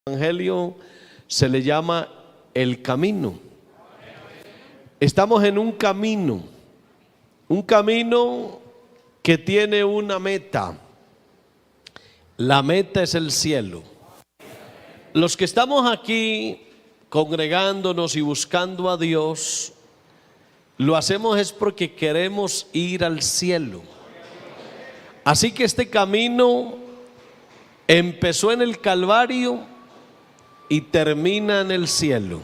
Evangelio se le llama el camino. Estamos en un camino que tiene una meta. La meta es el cielo. Los que estamos aquí congregándonos y buscando a Dios, lo hacemos es porque queremos ir al cielo. Así que este camino empezó en el Calvario y termina en el cielo.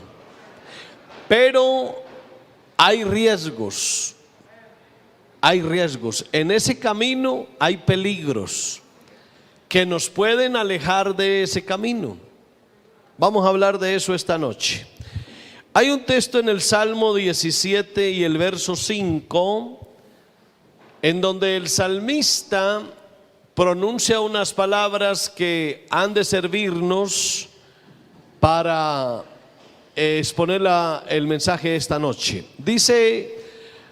Pero hay riesgos. En ese camino hay peligros que nos pueden alejar de ese camino. Vamos a hablar de eso esta noche. Hay un texto en el Salmo 17 y el verso 5, en donde el salmista pronuncia unas palabras que han de servirnos para exponer el mensaje esta noche. Dice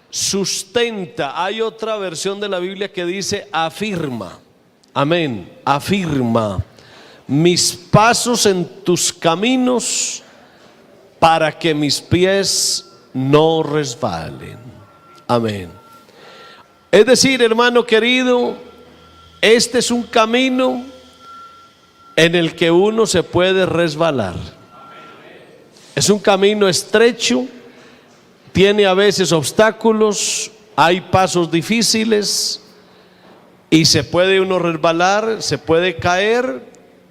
sustenta. Hay otra versión de la Biblia que dice afirma. Amén. Afirma mis pasos en tus caminos para que mis pies no resbalen. Amén. Es decir, hermano querido, este es un camino en el que uno se puede resbalar. Es un camino estrecho, tiene a veces obstáculos, hay pasos difíciles y se puede uno resbalar, se puede caer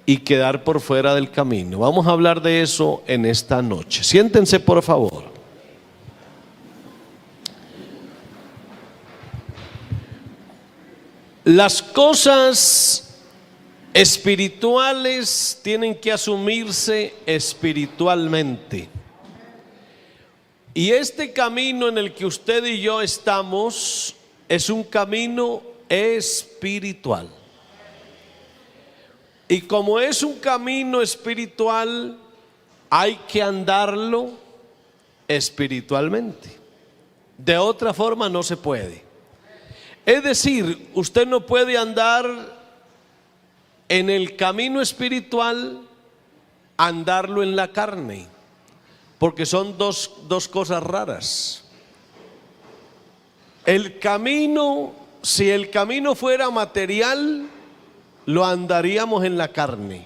y quedar por fuera del camino. Vamos a hablar de eso en esta noche. Siéntense, por favor. Las cosas espirituales tienen que asumirse espiritualmente. Y este camino en el que usted y yo estamos es un camino espiritual. Y como es un camino espiritual, hay que andarlo espiritualmente. De otra forma no se puede. Es decir, usted no puede andar en el camino espiritual, andarlo en la carne, porque son dos cosas raras. El camino, si el camino fuera material, lo andaríamos en la carne,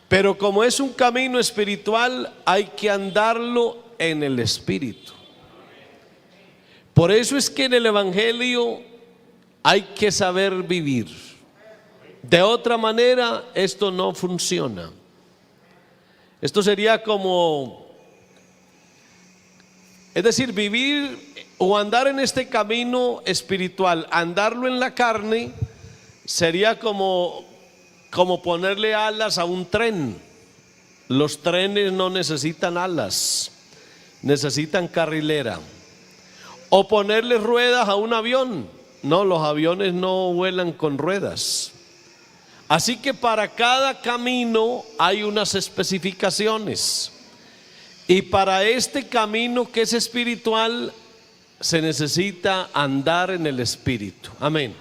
pero como es un camino espiritual, hay que andarlo en el espíritu. Por eso es que en el Evangelio hay que saber vivir. De otra manera esto no funciona. Esto sería como, es decir, vivir o andar en este camino espiritual, andarlo en la carne, sería como ponerle alas a un tren. Los trenes no necesitan alas, necesitan carrilera. O ponerle ruedas a un avión. No, los aviones no vuelan con ruedas. Así que para cada camino hay unas especificaciones. Y para este camino que es espiritual, se necesita andar en el espíritu. Amén.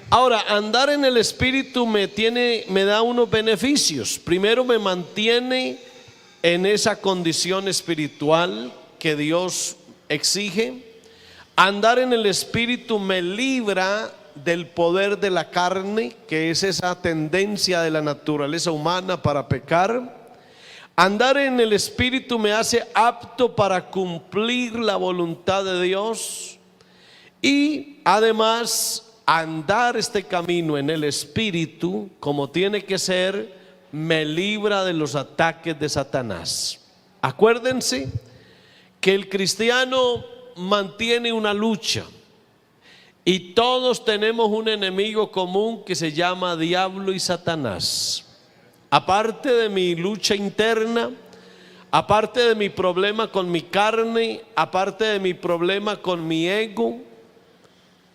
Ahora, andar en el espíritu me da unos beneficios. Primero, me mantiene en esa condición espiritual que Dios exige. Andar en el espíritu me libra del poder de la carne, que es esa tendencia de la naturaleza humana para pecar. Andar en el espíritu me hace apto para cumplir la voluntad de Dios. Y además, andar este camino en el espíritu, como tiene que ser, me libra de los ataques de Satanás. Acuérdense que el cristiano mantiene una lucha y todos tenemos un enemigo común que se llama diablo y Satanás. Aparte de mi lucha interna, aparte de mi problema con mi carne, aparte de mi problema con mi ego,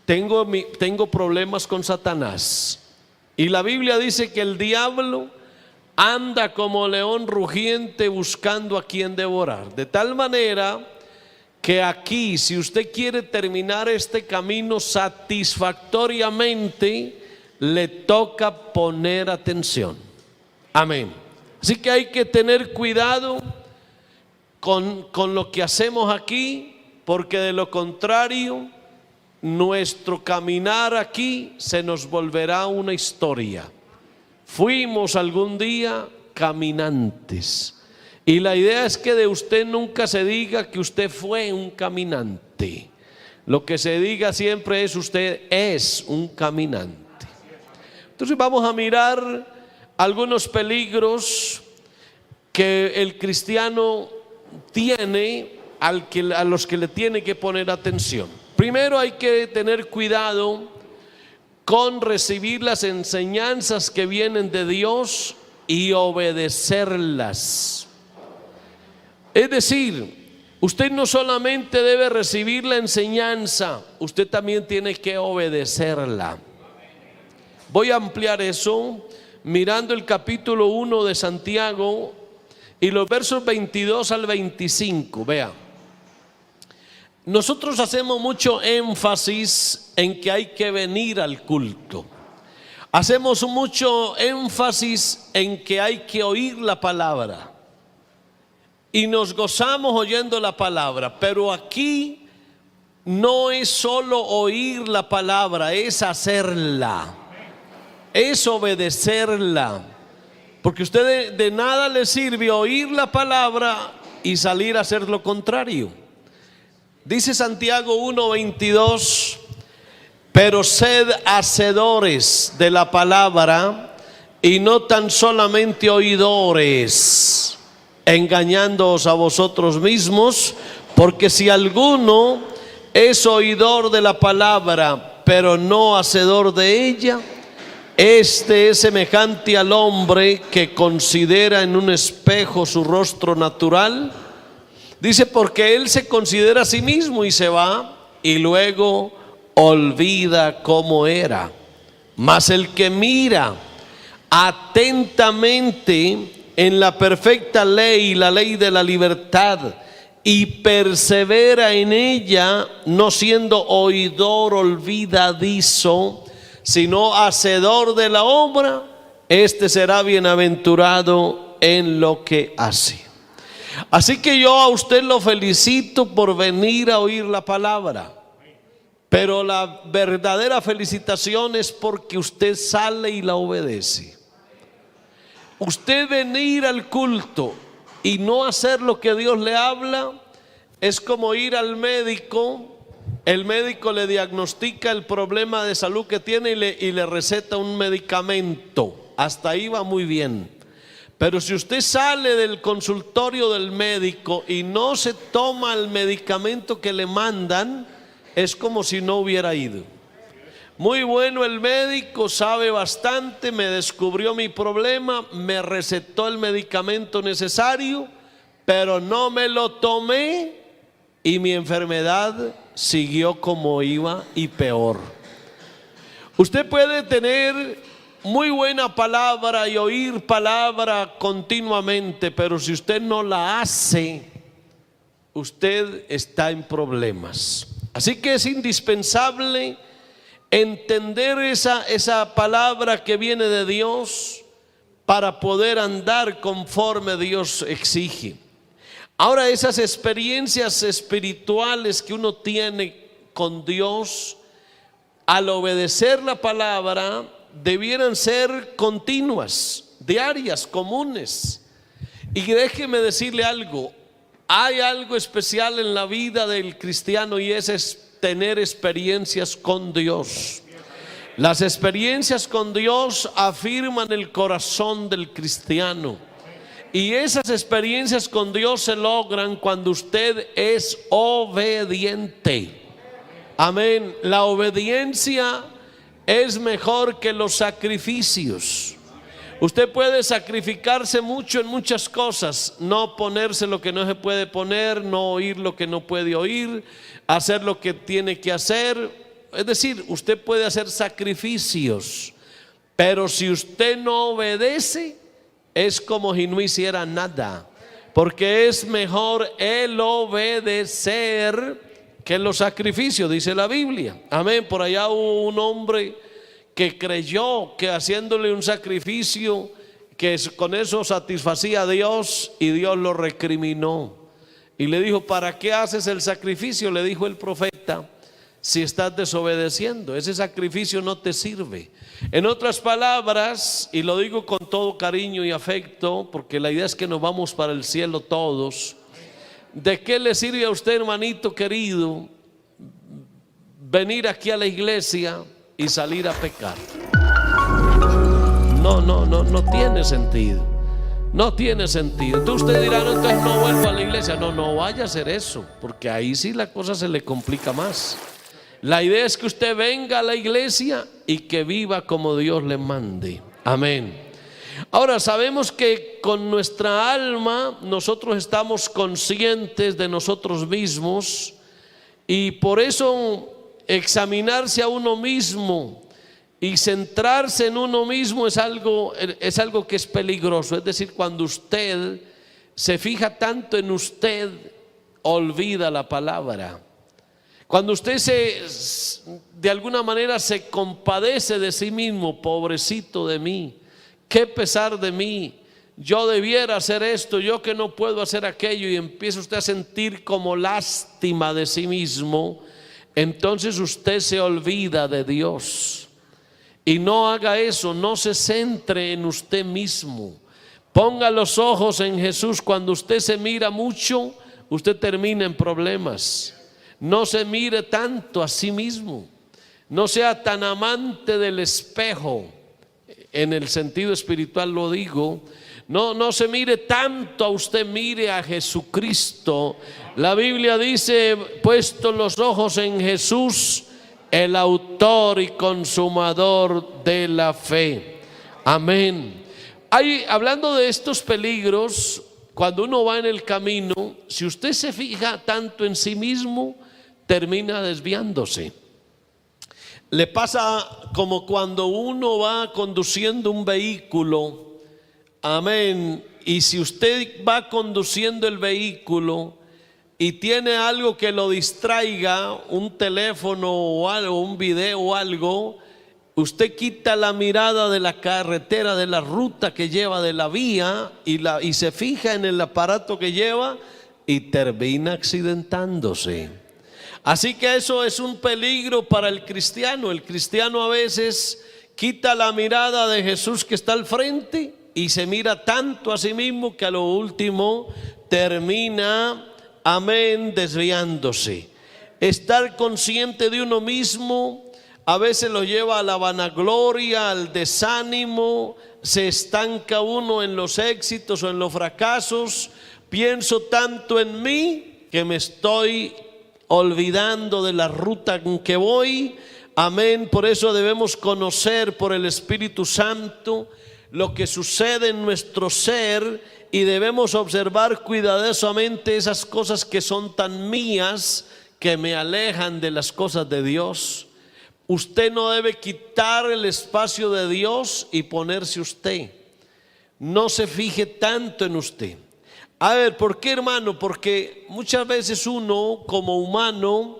tengo problemas con Satanás. Y la Biblia dice que el diablo anda como león rugiente buscando a quien devorar. De tal manera que aquí, si usted quiere terminar este camino satisfactoriamente, le toca poner atención. Amén. Así que hay que tener cuidado con lo que hacemos aquí, porque de lo contrario, nuestro caminar aquí se nos volverá una historia. Fuimos algún día caminantes, y la idea es que de usted nunca se diga que usted fue un caminante. Lo que se diga siempre es: usted es un caminante. Entonces vamos a mirar algunos peligros que el cristiano tiene, a los que le tiene que poner atención. Primero, hay que tener cuidado con recibir las enseñanzas que vienen de Dios y obedecerlas. Es decir, usted no solamente debe recibir la enseñanza, usted también tiene que obedecerla. Voy a ampliar eso mirando el capítulo 1 de Santiago y los versos 22 al 25. Vea, nosotros hacemos mucho énfasis en que hay que venir al culto. Hacemos mucho énfasis en que hay que oír la palabra. Y nos gozamos oyendo la palabra, pero aquí no es solo oír la palabra, es hacerla, es obedecerla. Porque usted de nada le sirve oír la palabra y salir a hacer lo contrario. Dice Santiago 1:22: pero sed hacedores de la palabra y no tan solamente oidores, engañándoos a vosotros mismos, porque si alguno es oidor de la palabra, pero no hacedor de ella, este es semejante al hombre que considera en un espejo su rostro natural. Dice: porque él se considera a sí mismo y se va, y luego olvida cómo era. Mas el que mira atentamente en la perfecta ley, la ley de la libertad, y persevera en ella, no siendo oidor olvidadizo, sino hacedor de la obra, este será bienaventurado en lo que hace. Así que yo a usted lo felicito por venir a oír la palabra, pero la verdadera felicitación es porque usted sale y la obedece. Usted venir al culto y no hacer lo que Dios le habla es como ir al médico. El médico le diagnostica el problema de salud que tiene y le receta un medicamento. Hasta ahí va muy bien. Pero si usted sale del consultorio del médico y no se toma el medicamento que le mandan, es como si no hubiera ido. Muy bueno el médico, sabe bastante, me descubrió mi problema, me recetó el medicamento necesario, pero no me lo tomé y mi enfermedad siguió como iba y peor. Usted puede tener muy buena palabra y oír palabra continuamente, pero si usted no la hace, usted está en problemas. Así que es indispensable entender esa palabra que viene de Dios para poder andar conforme Dios exige. Ahora, esas experiencias espirituales que uno tiene con Dios al obedecer la palabra debieran ser continuas, diarias, comunes. Y déjeme decirle algo: hay algo especial en la vida del cristiano, y es tener experiencias con Dios. Las experiencias con Dios afirman el corazón del cristiano, y esas experiencias con Dios se logran cuando usted es obediente. Amén. La obediencia es mejor que los sacrificios. Usted puede sacrificarse mucho en muchas cosas, no ponerse lo que no se puede poner, no oír lo que no puede oír, hacer lo que tiene que hacer. Es decir, usted puede hacer sacrificios, pero si usted no obedece, es como si no hiciera nada, porque es mejor el obedecer que los sacrificios, dice la Biblia. Amén. Por allá hubo un hombre que creyó que haciéndole un sacrificio que con eso satisfacía a Dios, y Dios lo recriminó y le dijo: ¿para qué haces el sacrificio? Le dijo el profeta, si estás desobedeciendo, ese sacrificio no te sirve. En otras palabras, y lo digo con todo cariño y afecto, porque la idea es que nos vamos para el cielo todos, ¿de qué le sirve a usted, hermanito querido, venir aquí a la iglesia y salir a pecar? No tiene sentido. No tiene sentido. Entonces usted dirá: no, entonces no vuelvo a la iglesia. No vaya a hacer eso, porque ahí sí la cosa se le complica más. La idea es que usted venga a la iglesia y que viva como Dios le mande. Amén. Ahora, sabemos que con nuestra alma nosotros estamos conscientes de nosotros mismos, y por eso examinarse a uno mismo y centrarse en uno mismo es algo que es peligroso. Es decir, cuando usted se fija tanto en usted, olvida la palabra. Cuando usted de alguna manera se compadece de sí mismo: pobrecito de mí, qué pesar de mí, yo debiera hacer esto, yo que no puedo hacer aquello, y empieza usted a sentir como lástima de sí mismo, entonces usted se olvida de Dios. Y no haga eso, no se centre en usted mismo. Ponga los ojos en Jesús. Cuando usted se mira mucho, usted termina en problemas. No se mire tanto a sí mismo. No sea tan amante del espejo, en el sentido espiritual lo digo. No se mire tanto a usted, mire a Jesucristo. La Biblia dice: puesto los ojos en Jesús, el autor y consumador de la fe. Amén. Hablando de estos peligros, cuando uno va en el camino, si usted se fija tanto en sí mismo, termina desviándose. Le pasa como cuando uno va conduciendo un vehículo. Amén. Y si usted va conduciendo el vehículo y tiene algo que lo distraiga, un teléfono o algo, un video o algo, usted quita la mirada de la carretera, de la ruta que lleva, de la vía, y se fija en el aparato que lleva y termina accidentándose. Así que eso es un peligro para el cristiano. El cristiano a veces quita la mirada de Jesús que está al frente y se mira tanto a sí mismo que a lo último termina, amén, desviándose. Estar consciente de uno mismo a veces lo lleva a la vanagloria, al desánimo. Se estanca uno en los éxitos o en los fracasos. Pienso tanto en mí que me estoy olvidando de la ruta en que voy. Amén. Por eso debemos conocer por el Espíritu Santo lo que sucede en nuestro ser, y debemos observar cuidadosamente esas cosas que son tan mías, que me alejan de las cosas de Dios. Usted no debe quitar el espacio de Dios y ponerse usted. No se fije tanto en usted. A ver, ¿por qué, hermano? Porque muchas veces uno como humano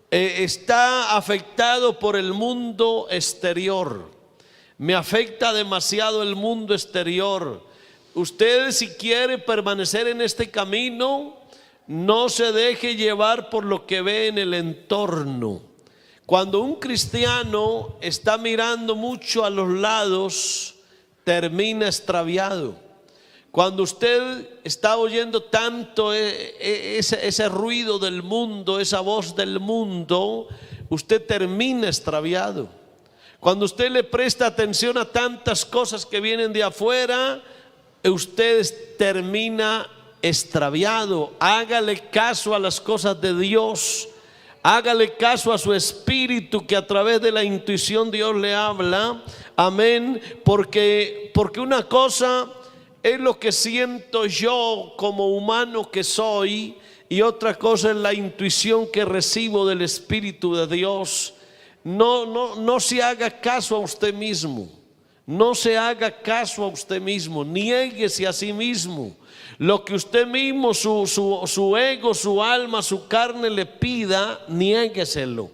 está afectado por el mundo exterior. Me afecta demasiado el mundo exterior. Usted, si quiere permanecer en este camino, no se deje llevar por lo que ve en el entorno. Cuando un cristiano está mirando mucho a los lados, termina extraviado. Cuando usted está oyendo tanto ese ruido del mundo, esa voz del mundo, usted termina extraviado. Cuando usted le presta atención a tantas cosas que vienen de afuera, usted termina extraviado. Hágale caso a las cosas de Dios. Hágale caso a su espíritu, que a través de la intuición Dios le habla. Amén. Porque una cosa es lo que siento yo como humano que soy, y otra cosa es la intuición que recibo del Espíritu de Dios. No se haga caso a usted mismo. No se haga caso a usted mismo. Niéguese a sí mismo. Lo que usted mismo, su ego, su alma, su carne le pida, niégueselo.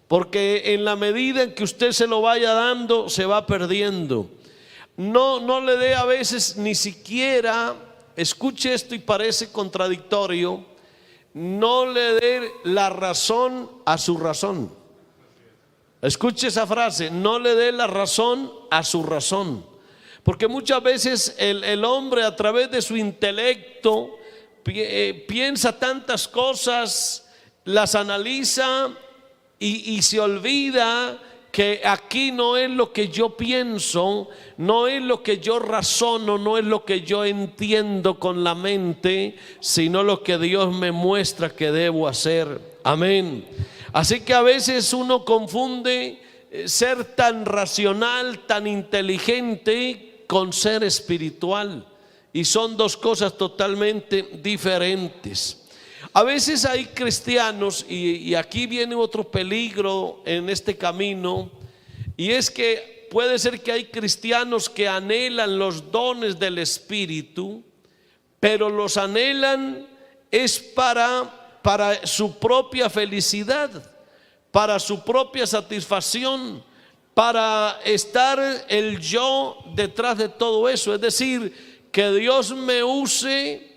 Porque en la medida en que usted se lo vaya dando, se va perdiendo. no le dé a veces ni siquiera, escuche esto y parece contradictorio, no le dé la razón a su razón. Escuche esa frase, no le dé la razón a su razón. Porque muchas veces el hombre a través de su intelecto piensa tantas cosas, las analiza y se olvida que aquí no es lo que yo pienso, no es lo que yo razono, no es lo que yo entiendo con la mente, sino lo que Dios me muestra que debo hacer. Amén. Así que a veces uno confunde ser tan racional, tan inteligente con ser espiritual, y son dos cosas totalmente diferentes. A veces hay cristianos, y aquí viene otro peligro en este camino, y es que puede ser que hay cristianos que anhelan los dones del Espíritu, pero los anhelan es para su propia felicidad, para su propia satisfacción, para estar el yo detrás de todo eso. Es decir, que Dios me use,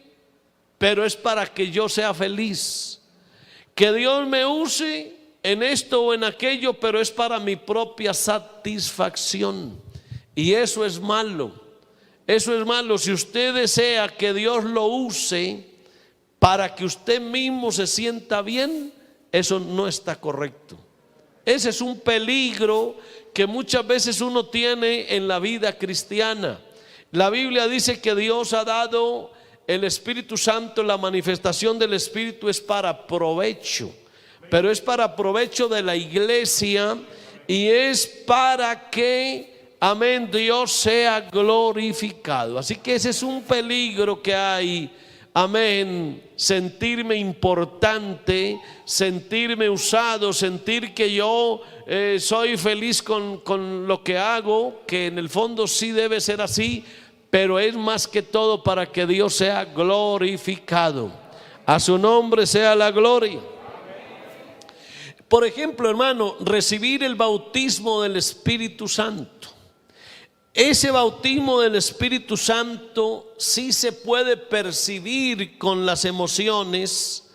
pero es para que yo sea feliz. Que Dios me use en esto o en aquello, pero es para mi propia satisfacción. Y eso es malo. Eso es malo. Si usted desea que Dios lo use para que usted mismo se sienta bien, eso no está correcto. Ese es un peligro que muchas veces uno tiene en la vida cristiana. La Biblia dice que Dios ha dado el Espíritu Santo, la manifestación del Espíritu es para provecho, pero es para provecho de la iglesia y es para que, amén, Dios sea glorificado. Así que ese es un peligro que hay. Amén, sentirme importante, sentirme usado, sentir que yo soy feliz con lo que hago, que en el fondo sí debe ser así, pero es más que todo para que Dios sea glorificado. A su nombre sea la gloria. Por ejemplo, hermano, recibir el bautismo del Espíritu Santo. Ese bautismo del Espíritu Santo sí se puede percibir con las emociones,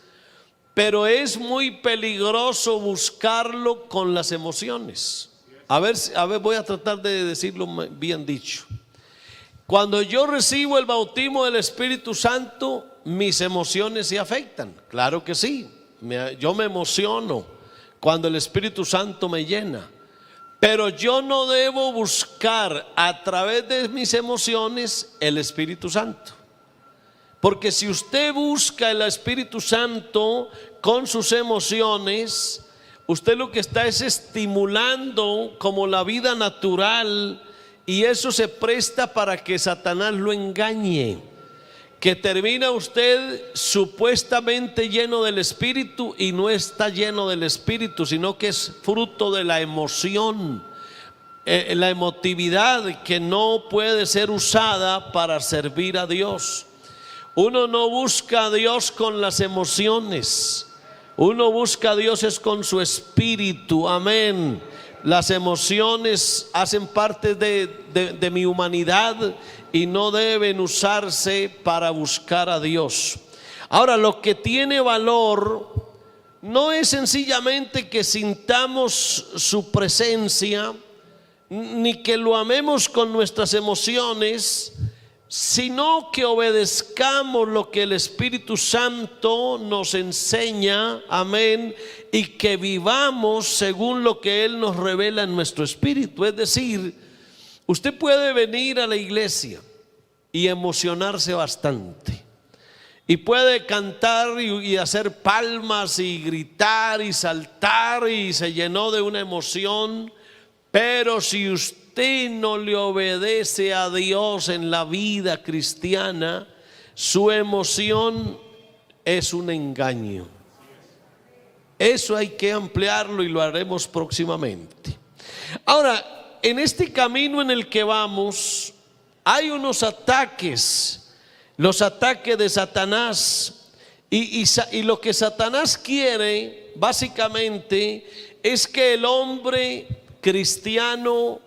pero es muy peligroso buscarlo con las emociones. A ver, voy a tratar de decirlo bien dicho. Cuando yo recibo el bautismo del Espíritu Santo, mis emociones se afectan. Claro que sí, yo me emociono cuando el Espíritu Santo me llena. Pero yo no debo buscar a través de mis emociones el Espíritu Santo. Porque si usted busca el Espíritu Santo con sus emociones, usted lo que está es estimulando como la vida natural, y eso se presta para que Satanás lo engañe. Que termina usted supuestamente lleno del Espíritu y no está lleno del Espíritu, sino que es fruto de la emoción, la emotividad que no puede ser usada para servir a Dios. Uno no busca a Dios con las emociones, uno busca a Dios es con su espíritu. Amén. Las emociones hacen parte de mi humanidad y no deben usarse para buscar a Dios. Ahora, lo que tiene valor no es sencillamente que sintamos su presencia, ni que lo amemos con nuestras emociones, sino que obedezcamos lo que el Espíritu Santo nos enseña, amén, y que vivamos según lo que Él nos revela en nuestro espíritu. Es decir, usted puede venir a la iglesia y emocionarse bastante, y puede cantar y hacer palmas y gritar y saltar y se llenó de una emoción, pero si usted no le obedece a Dios en la vida cristiana, su emoción es un engaño. Eso hay que ampliarlo y lo haremos próximamente. Ahora, en este camino en el que vamos, hay unos ataques, los ataques de Satanás, y lo que Satanás quiere básicamente es que el hombre cristiano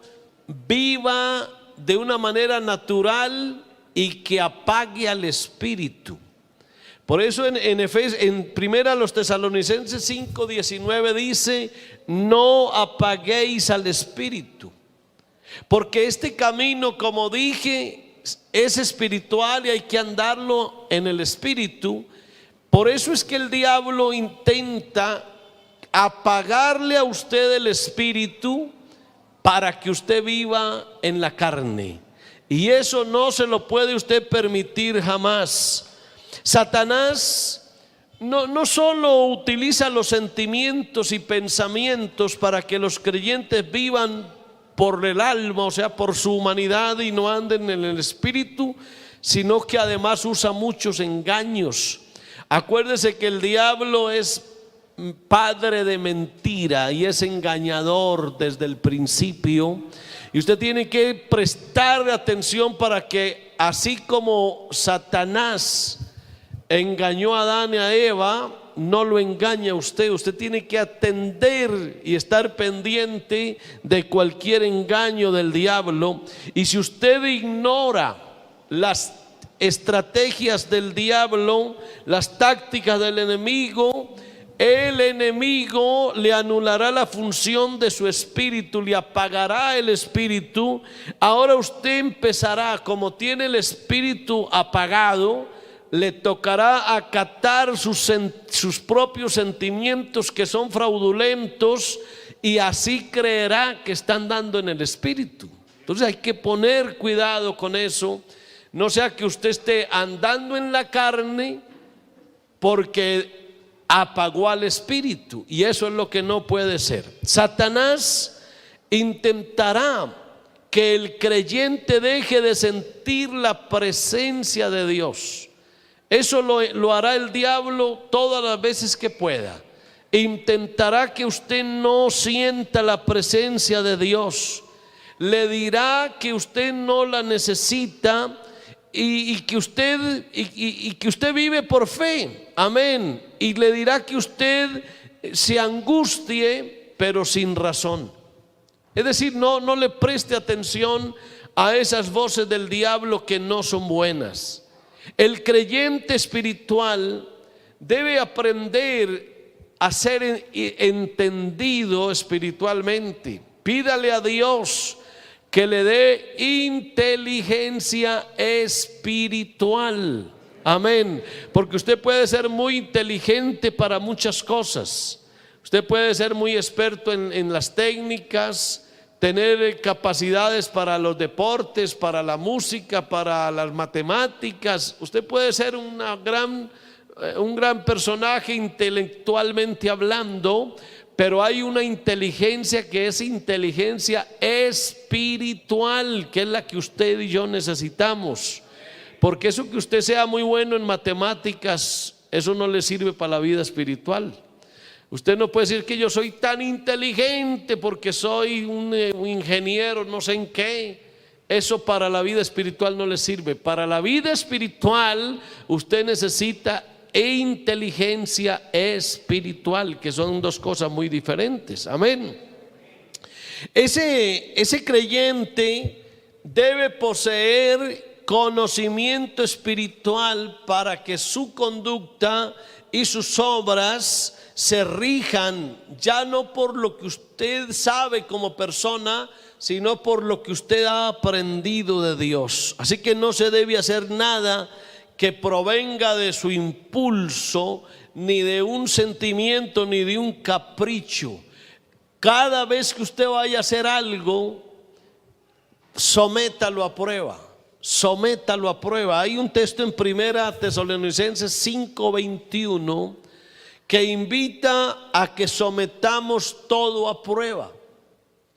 viva de una manera natural y que apague al espíritu. Por eso en primera los Tesalonicenses 5:19 dice: no apaguéis al espíritu, porque este camino, como dije, es espiritual y hay que andarlo en el espíritu. Por eso es que el diablo intenta apagarle a usted el espíritu para que usted viva en la carne, y eso no se lo puede usted permitir jamás. Satanás no solo utiliza los sentimientos y pensamientos para que los creyentes vivan por el alma, o sea, por su humanidad, y no anden en el espíritu, sino que además usa muchos engaños. Acuérdese que el diablo es padre de mentira y es engañador desde el principio, y usted tiene que prestar atención para que, así como Satanás engañó a Adán y a Eva, no lo engañe a usted. Usted tiene que atender y estar pendiente de cualquier engaño del diablo. Y si usted ignora las estrategias del diablo, las tácticas del enemigo, el enemigo le anulará la función de su espíritu, le apagará el espíritu. Ahora usted empezará, como tiene el espíritu apagado, le tocará acatar sus propios sentimientos, que son fraudulentos, y así creerá que está andando en el espíritu. Entonces hay que poner cuidado con eso, no sea que usted esté andando en la carne porque apagó al espíritu, y eso es lo que no puede ser. Satanás intentará que el creyente deje de sentir la presencia de Dios. Eso lo hará el diablo todas las veces que pueda. Intentará que usted no sienta la presencia de Dios. Le dirá que usted no la necesita y que usted vive por fe. Amén. Y le dirá que usted se angustie, pero sin razón. Es decir, no le preste atención a esas voces del diablo que no son buenas. El creyente espiritual debe aprender a ser entendido espiritualmente. Pídale a Dios que le dé inteligencia espiritual. Amén. Porque usted puede ser muy inteligente para muchas cosas. Usted puede ser muy experto en las técnicas, tener capacidades para los deportes, para la música, para las matemáticas. Usted puede ser un gran personaje intelectualmente hablando, pero hay una inteligencia que es inteligencia espiritual, que es la que usted y yo necesitamos. Porque eso que usted sea muy bueno en matemáticas, eso no le sirve para la vida espiritual. Usted no puede decir que yo soy tan inteligente porque soy un ingeniero, no sé en qué. Eso para la vida espiritual no le sirve. Para la vida espiritual usted necesita inteligencia espiritual, que son dos cosas muy diferentes. Amén. Ese creyente debe poseer conocimiento espiritual para que su conducta y sus obras se rijan ya no por lo que usted sabe como persona, sino por lo que usted ha aprendido de Dios. Así que no se debe hacer nada que provenga de su impulso, ni de un sentimiento, ni de un capricho. Cada vez que usted vaya a hacer algo, sométalo a prueba. Sométalo a prueba. Hay un texto en primera Tesalonicenses 5:21 que invita a que sometamos todo a prueba.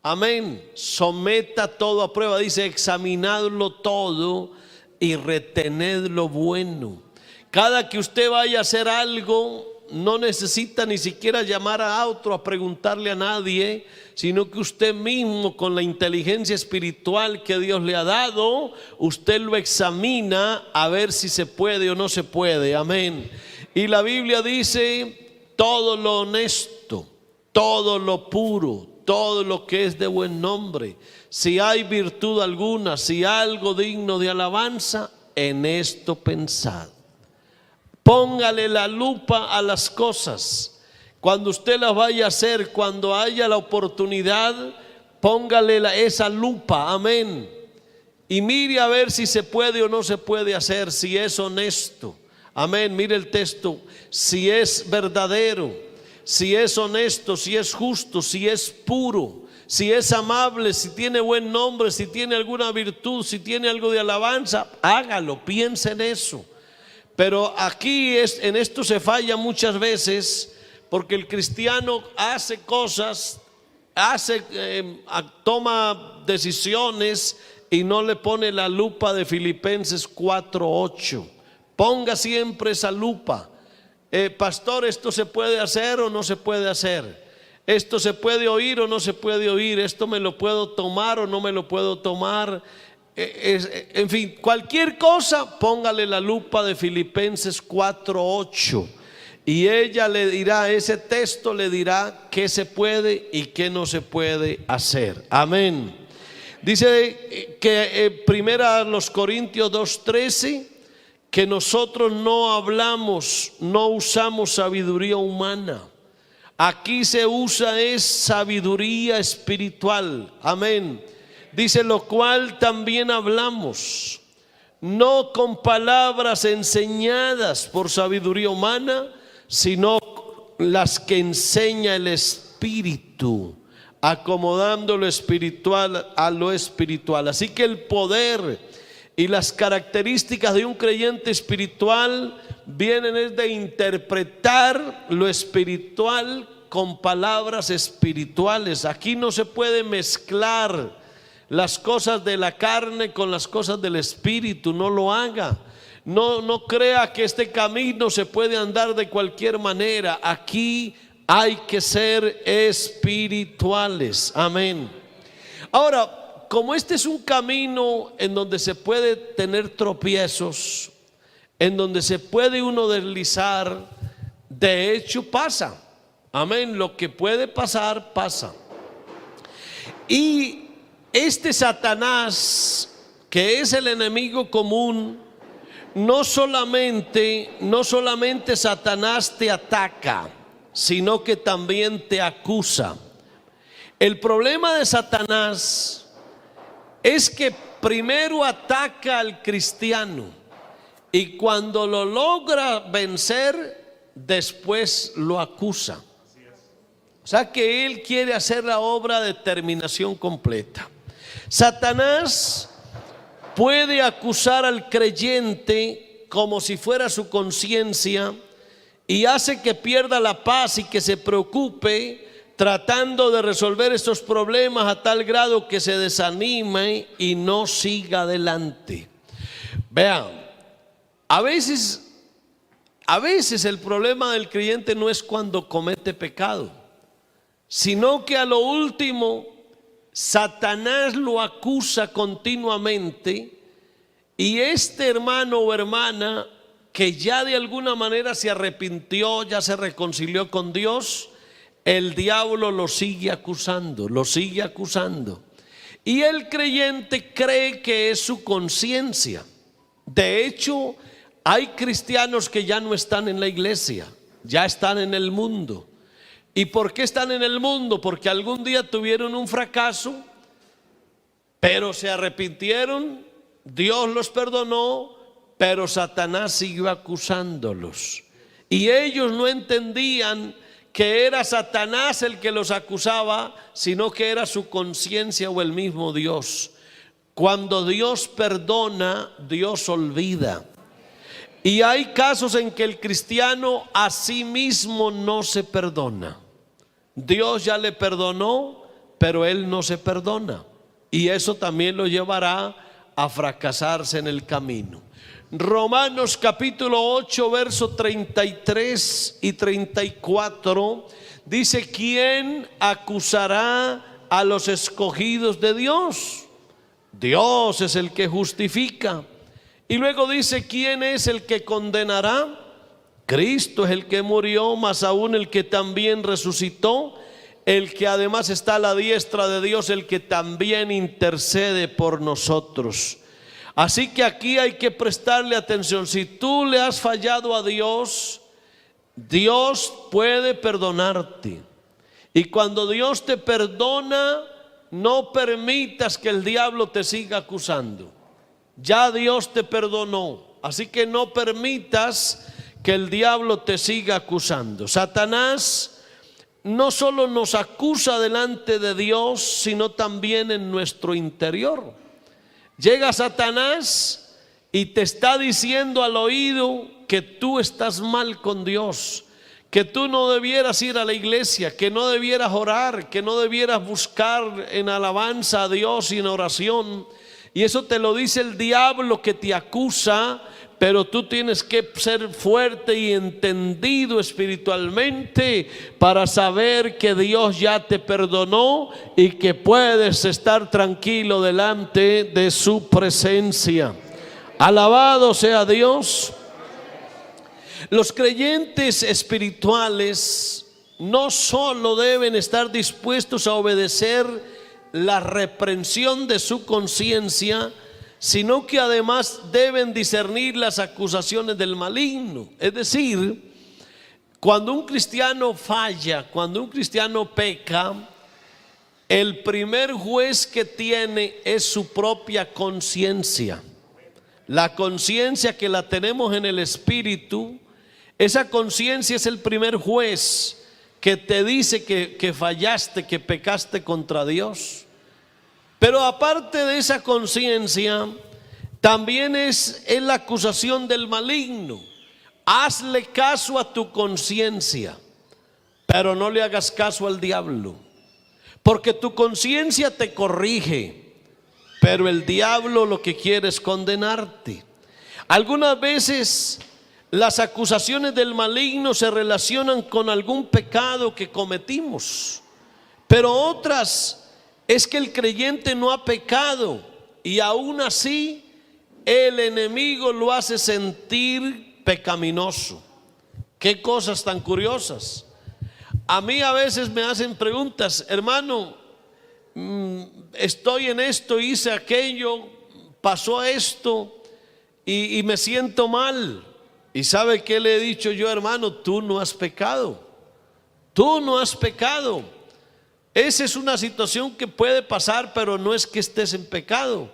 Amén. Someta todo a prueba. Dice: examinadlo todo y retened lo bueno. Cada que usted vaya a hacer algo, no necesita ni siquiera llamar a otro a preguntarle a nadie, sino que usted mismo, con la inteligencia espiritual que Dios le ha dado, usted lo examina a ver si se puede o no se puede. Amén. Y la Biblia dice: todo lo honesto, todo lo puro, todo lo que es de buen nombre, si hay virtud alguna, si algo digno de alabanza, en esto pensad. Póngale la lupa a las cosas. Cuando usted las vaya a hacer, cuando haya la oportunidad, póngale esa lupa, amén. Y mire a ver si se puede o no se puede hacer, si es honesto, amén. Mire el texto, si es verdadero, si es honesto, si es justo, si es puro, si es amable, si tiene buen nombre, si tiene alguna virtud, si tiene algo de alabanza, hágalo, piense en eso. Pero aquí en esto se falla muchas veces, porque el cristiano hace cosas, toma decisiones y no le pone la lupa de Filipenses 4:8. Ponga siempre esa lupa. Pastor, ¿esto se puede hacer o no se puede hacer? ¿Esto se puede oír o no se puede oír? ¿Esto me lo puedo tomar o no me lo puedo tomar? En fin, cualquier cosa, póngale la lupa de Filipenses 4:8 y ella le dirá, ese texto le dirá qué se puede y qué no se puede hacer. Amén. Dice que primera los Corintios 2:13, que nosotros no hablamos, no usamos sabiduría humana. Aquí se usa es sabiduría espiritual, amén. Dice, lo cual también hablamos, no con palabras enseñadas por sabiduría humana, sino las que enseña el Espíritu, acomodando lo espiritual a lo espiritual. Así que el poder y las características de un creyente espiritual vienen de interpretar lo espiritual con palabras espirituales. Aquí no se puede mezclar las cosas de la carne con las cosas del espíritu, no lo haga. No crea que este camino se puede andar de cualquier manera. Aquí hay que ser espirituales, amén. Ahora, como este es un camino en donde se puede tener tropiezos, en donde se puede uno deslizar, de hecho pasa, amén, lo que puede pasar, pasa. Y este Satanás, que es el enemigo común, no solamente Satanás te ataca, sino que también te acusa. El problema de Satanás es que primero ataca al cristiano y cuando lo logra vencer, después lo acusa. O sea que él quiere hacer la obra de terminación completa. Satanás puede acusar al creyente como si fuera su conciencia y hace que pierda la paz y que se preocupe tratando de resolver estos problemas a tal grado que se desanime y no siga adelante. Vean, a veces el problema del creyente no es cuando comete pecado, sino que a lo último Satanás lo acusa continuamente y este hermano o hermana que ya de alguna manera se arrepintió, ya se reconcilió con Dios, el diablo lo sigue acusando, y el creyente cree que es su conciencia. De hecho, hay cristianos que ya no están en la iglesia, ya están en el mundo. ¿Y por qué están en el mundo? Porque algún día tuvieron un fracaso, pero se arrepintieron, Dios los perdonó, pero Satanás siguió acusándolos. Y ellos no entendían que era Satanás el que los acusaba, sino que era su conciencia o el mismo Dios. Cuando Dios perdona, Dios olvida. Y hay casos en que el cristiano a sí mismo no se perdona. Dios ya le perdonó, pero él no se perdona. Y eso también lo llevará a fracasarse en el camino. Romanos capítulo 8, verso 33 y 34 dice: ¿quién acusará a los escogidos de Dios? Dios es el que justifica. Y luego dice: ¿quién es el que condenará? Cristo es el que murió, más aún el que también resucitó, el que además está a la diestra de Dios, el que también intercede por nosotros. Así que aquí hay que prestarle atención. Si tú le has fallado a Dios, Dios puede perdonarte. Y cuando Dios te perdona, no permitas que el diablo te siga acusando. Ya Dios te perdonó, así que no permitas que el diablo te siga acusando. Satanás no solo nos acusa delante de Dios, sino también en nuestro interior. Llega Satanás y te está diciendo al oído que tú estás mal con Dios, que tú no debieras ir a la iglesia, que no debieras orar, que no debieras buscar en alabanza a Dios y en oración. Y eso te lo dice el diablo que te acusa, pero tú tienes que ser fuerte y entendido espiritualmente para saber que Dios ya te perdonó y que puedes estar tranquilo delante de su presencia. Alabado sea Dios. Los creyentes espirituales no solo deben estar dispuestos a obedecer la reprensión de su conciencia, sino que además deben discernir las acusaciones del maligno. Es decir, cuando un cristiano falla, cuando un cristiano peca, el primer juez que tiene es su propia conciencia. La conciencia que la tenemos en el espíritu, esa conciencia es el primer juez que te dice que fallaste, que pecaste contra Dios. Pero aparte de esa conciencia, también es la acusación del maligno. Hazle caso a tu conciencia, pero no le hagas caso al diablo, porque tu conciencia te corrige, pero el diablo lo que quiere es condenarte. Algunas veces las acusaciones del maligno se relacionan con algún pecado que cometimos, pero otras es que el creyente no ha pecado y aún así el enemigo lo hace sentir pecaminoso. Qué cosas tan curiosas. A mí a veces me hacen preguntas: hermano, estoy en esto, hice aquello, pasó esto y me siento mal. ¿Y sabe qué le he dicho yo? Hermano, tú no has pecado. Tú no has pecado. Esa es una situación que puede pasar, pero no es que estés en pecado.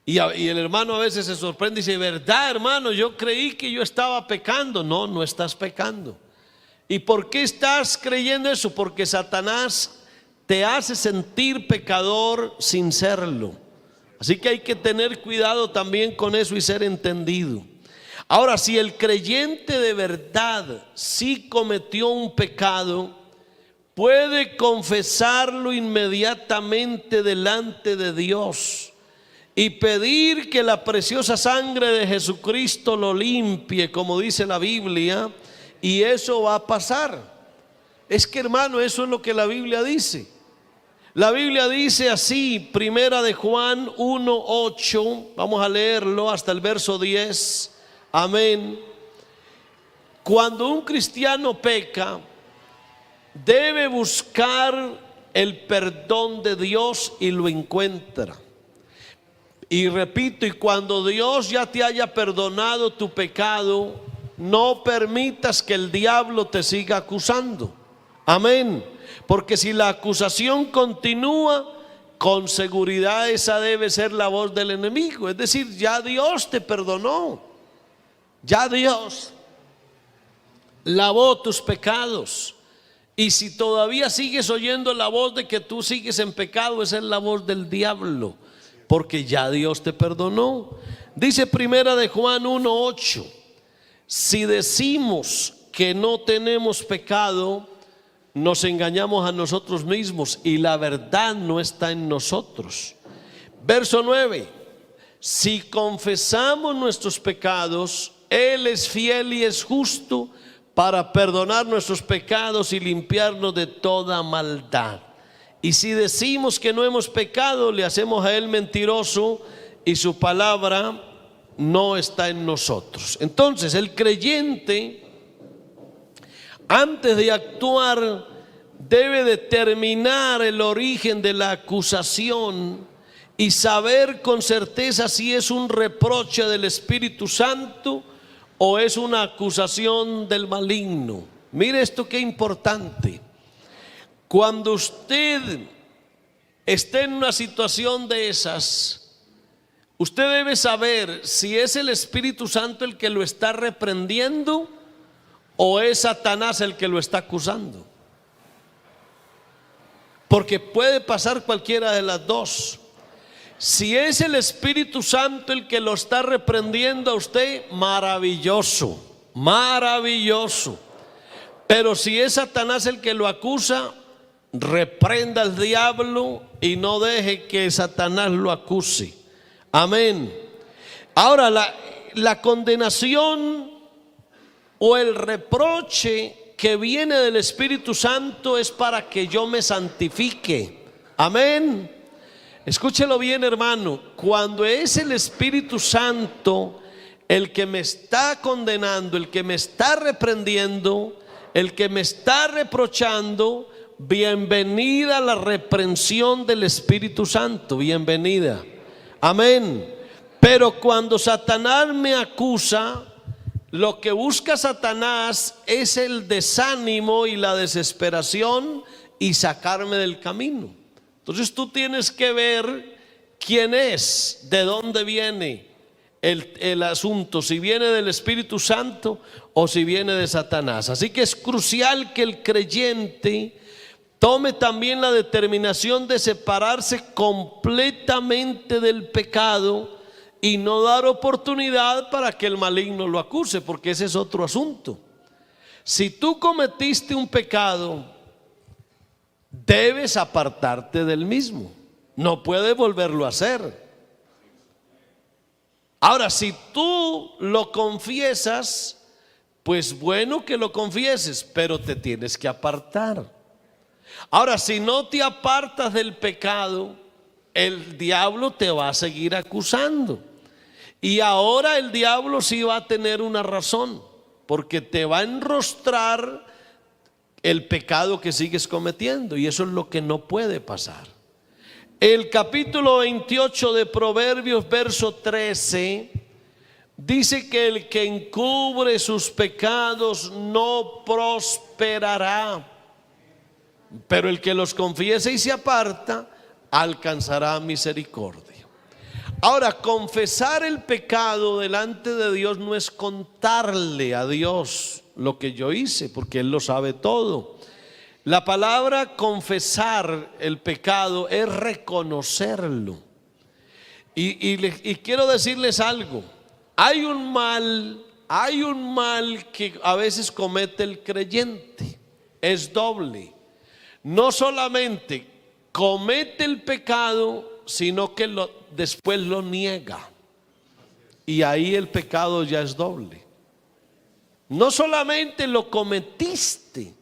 Y el hermano a veces se sorprende y dice: ¿verdad, hermano? Yo creí que yo estaba pecando. No, no estás pecando. ¿Y por qué estás creyendo eso? Porque Satanás te hace sentir pecador sin serlo. Así que hay que tener cuidado también con eso y ser entendido. Ahora, si el creyente de verdad sí cometió un pecado, puede confesarlo inmediatamente delante de Dios y pedir que la preciosa sangre de Jesucristo lo limpie, como dice la Biblia, y eso va a pasar. Es que, hermano, eso es lo que la Biblia dice. La Biblia dice así, primera de Juan 1:8, vamos a leerlo hasta el verso 10. Amén. Cuando un cristiano peca, debe buscar el perdón de Dios y lo encuentra. Y repito, y cuando Dios ya te haya perdonado tu pecado, no permitas que el diablo te siga acusando. Amén. Porque si la acusación continúa, con seguridad esa debe ser la voz del enemigo. Es decir, ya Dios te perdonó. Ya Dios lavó tus pecados. Y si todavía sigues oyendo la voz de que tú sigues en pecado, esa es la voz del diablo, porque ya Dios te perdonó. Dice primera de Juan 1:8: si decimos que no tenemos pecado, nos engañamos a nosotros mismos y la verdad no está en nosotros. Verso 9: si confesamos nuestros pecados, Él es fiel y es justo para perdonar nuestros pecados y limpiarnos de toda maldad. Y si decimos que no hemos pecado, le hacemos a Él mentiroso y su palabra no está en nosotros. Entonces, el creyente, antes de actuar debe determinar el origen de la acusación y saber con certeza si es un reproche del Espíritu Santo o es una acusación del maligno. Mire esto qué importante. Cuando usted esté en una situación de esas, usted debe saber si es el Espíritu Santo el que lo está reprendiendo o es Satanás el que lo está acusando. Porque puede pasar cualquiera de las dos. Si es el Espíritu Santo el que lo está reprendiendo a usted, maravilloso, maravilloso. Pero si es Satanás el que lo acusa, reprenda al diablo y no deje que Satanás lo acuse. Amén. Ahora la condenación o el reproche que viene del Espíritu Santo es para que yo me santifique. Amén. Escúchelo bien, hermano. Cuando es el Espíritu Santo el que me está condenando, el que me está reprendiendo, el que me está reprochando, bienvenida la reprensión del Espíritu Santo, bienvenida. Amén. Pero cuando Satanás me acusa, lo que busca Satanás es el desánimo y la desesperación y sacarme del camino. Entonces tú tienes que ver quién es, de dónde viene el asunto, si viene del Espíritu Santo o si viene de Satanás. Así que es crucial que el creyente tome también la determinación de separarse completamente del pecado y no dar oportunidad para que el maligno lo acuse, porque ese es otro asunto. Si tú cometiste un pecado, debes apartarte del mismo, no puedes volverlo a hacer. Ahora, si tú lo confiesas, pues bueno que lo confieses, pero te tienes que apartar. Ahora, si no te apartas del pecado, el diablo te va a seguir acusando. Y ahora el diablo sí va a tener una razón, porque te va a enrostrar el pecado que sigues cometiendo, y eso es lo que no puede pasar. El capítulo 28 de Proverbios, verso 13, dice que el que encubre sus pecados no prosperará, pero el que los confiese y se aparta alcanzará misericordia. Ahora, confesar el pecado delante de Dios no es contarle a Dios lo que yo hice, porque Él lo sabe todo. La palabra confesar el pecado es reconocerlo. Y quiero decirles algo. Hay un mal que a veces comete el creyente. Es doble. No solamente comete el pecado, sino que después lo niega. Y ahí el pecado ya es doble. No solamente lo cometiste,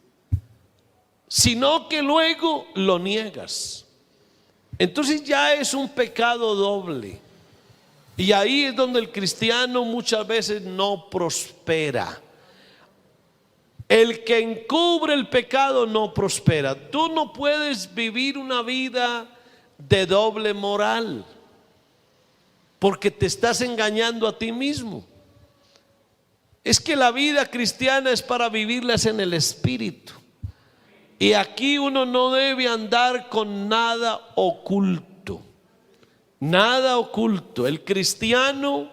sino que luego lo niegas. Entonces ya es un pecado doble. Y ahí es donde el cristiano muchas veces no prospera. El que encubre el pecado no prospera. Tú no puedes vivir una vida de doble moral, porque te estás engañando a ti mismo. Es que la vida cristiana es para vivirlas en el Espíritu. Y aquí uno no debe andar con nada oculto. Nada oculto. El cristiano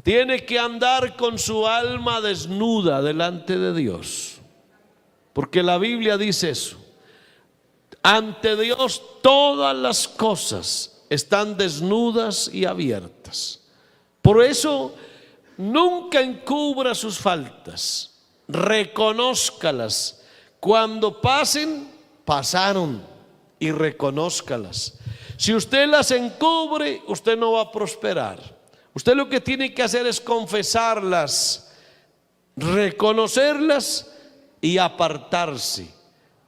tiene que andar con su alma desnuda delante de Dios, porque la Biblia dice eso. Ante Dios todas las cosas están desnudas y abiertas. Por eso nunca encubra sus faltas, reconózcalas. Cuando pasen, pasaron, y reconózcalas. Si usted las encubre, usted no va a prosperar. Usted lo que tiene que hacer es confesarlas, reconocerlas y apartarse.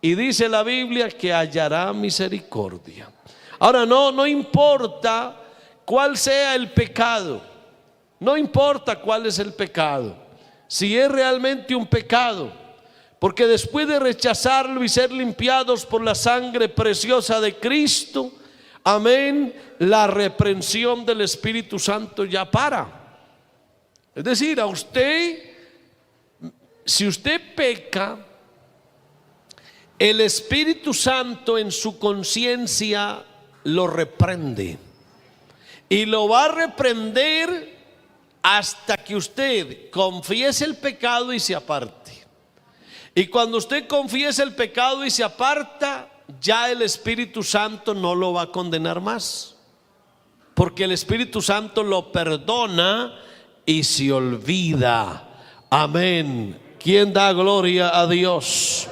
Y dice la Biblia que hallará misericordia. Ahora no importa cuál sea el pecado. No importa cuál es el pecado. Si es realmente un pecado. Porque después de rechazarlo y ser limpiados por la sangre preciosa de Cristo, amén, la reprensión del Espíritu Santo ya para. Es decir, a usted, si usted peca, el Espíritu Santo en su conciencia lo reprende. Y lo va a reprender hasta que usted confiese el pecado y se aparte. Y cuando usted confiesa el pecado y se aparta, ya el Espíritu Santo no lo va a condenar más, porque el Espíritu Santo lo perdona y se olvida. Amén. ¿Quién da gloria a Dios?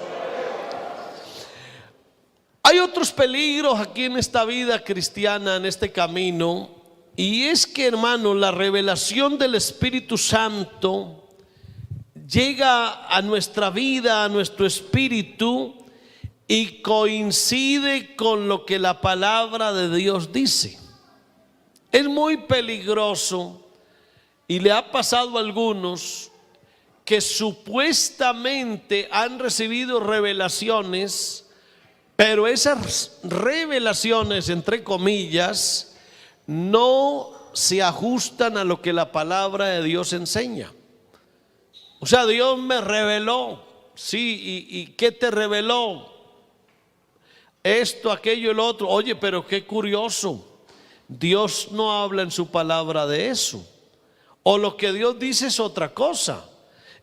Hay otros peligros aquí en esta vida cristiana, en este camino, y es que, hermano, la revelación del Espíritu Santo llega a nuestra vida, a nuestro espíritu, y coincide con lo que la palabra de Dios dice. Es muy peligroso, y le ha pasado a algunos que supuestamente han recibido revelaciones, pero esas revelaciones, entre comillas, no se ajustan a lo que la palabra de Dios enseña. O sea, Dios me reveló, sí, ¿y qué te reveló? Esto, aquello y lo otro. Oye, pero qué curioso, Dios no habla en su palabra de eso, o lo que Dios dice es otra cosa.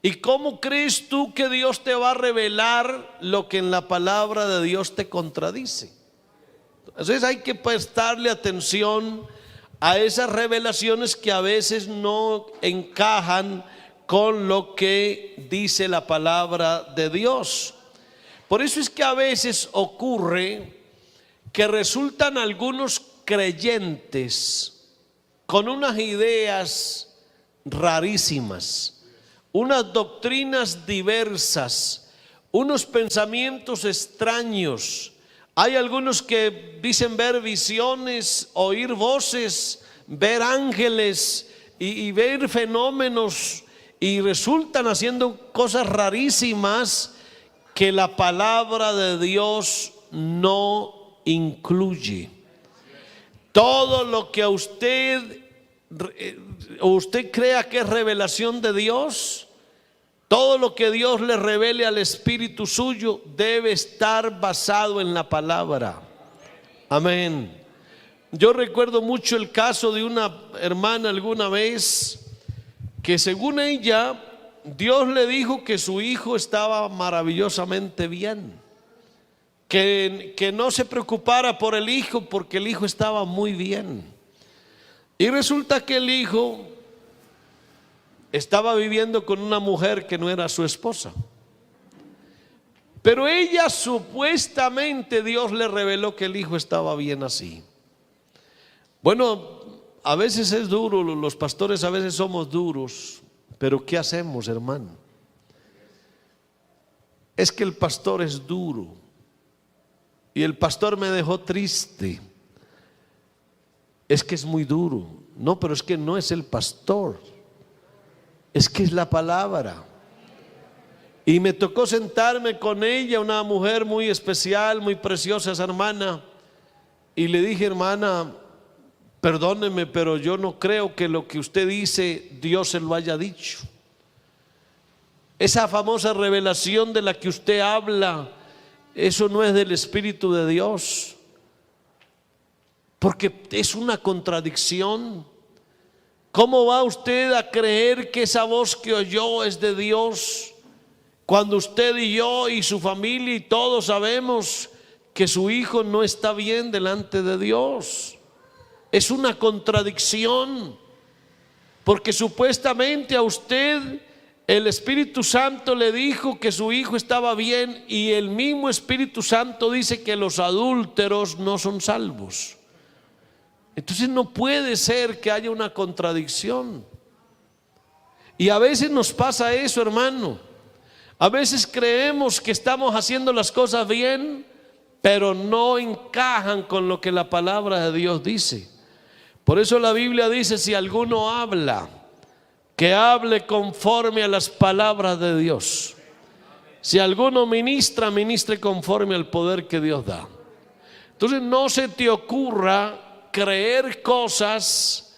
¿Y cómo crees tú que Dios te va a revelar lo que en la palabra de Dios te contradice? Entonces hay que prestarle atención a esas revelaciones que a veces no encajan con lo que dice la palabra de Dios. Por eso es que a veces ocurre que resultan algunos creyentes con unas ideas rarísimas, unas doctrinas diversas, unos pensamientos extraños. Hay algunos que dicen ver visiones, oír voces, ver ángeles y ver fenómenos, y resultan haciendo cosas rarísimas que la palabra de Dios no incluye. Todo lo que usted crea que es revelación de Dios, todo lo que Dios le revele al espíritu suyo debe estar basado en la palabra. Amén. Yo recuerdo mucho el caso de una hermana alguna vez que, según ella, Dios le dijo que su hijo estaba maravillosamente bien, que no se preocupara por el hijo porque el hijo estaba muy bien. Y resulta que el hijo estaba viviendo con una mujer que no era su esposa, pero ella supuestamente Dios le reveló que el hijo estaba bien así. Bueno, a veces es duro, los pastores a veces somos duros, pero ¿qué hacemos, hermano? Es que el pastor es duro y el pastor me dejó triste. Es que es muy duro. No, pero es que no es el pastor, es que es la palabra. Y me tocó sentarme con ella, una mujer muy especial, muy preciosa, esa hermana, y le dije: hermana, perdóneme, pero yo no creo que lo que usted dice Dios se lo haya dicho. Esa famosa revelación de la que usted habla, eso no es del Espíritu de Dios, porque es una contradicción. ¿Cómo va usted a creer que esa voz que oyó es de Dios, cuando usted y yo y su familia y todos sabemos que su hijo no está bien delante de Dios? Es una contradicción, porque supuestamente a usted el Espíritu Santo le dijo que su hijo estaba bien, y el mismo Espíritu Santo dice que los adúlteros no son salvos. Entonces no puede ser que haya una contradicción. Y a veces nos pasa eso, hermano. A veces creemos que estamos haciendo las cosas bien, pero no encajan con lo que la palabra de Dios dice. Por eso la Biblia dice: si alguno habla, que hable conforme a las palabras de Dios. Si alguno ministra, ministre conforme al poder que Dios da. Entonces no se te ocurra creer cosas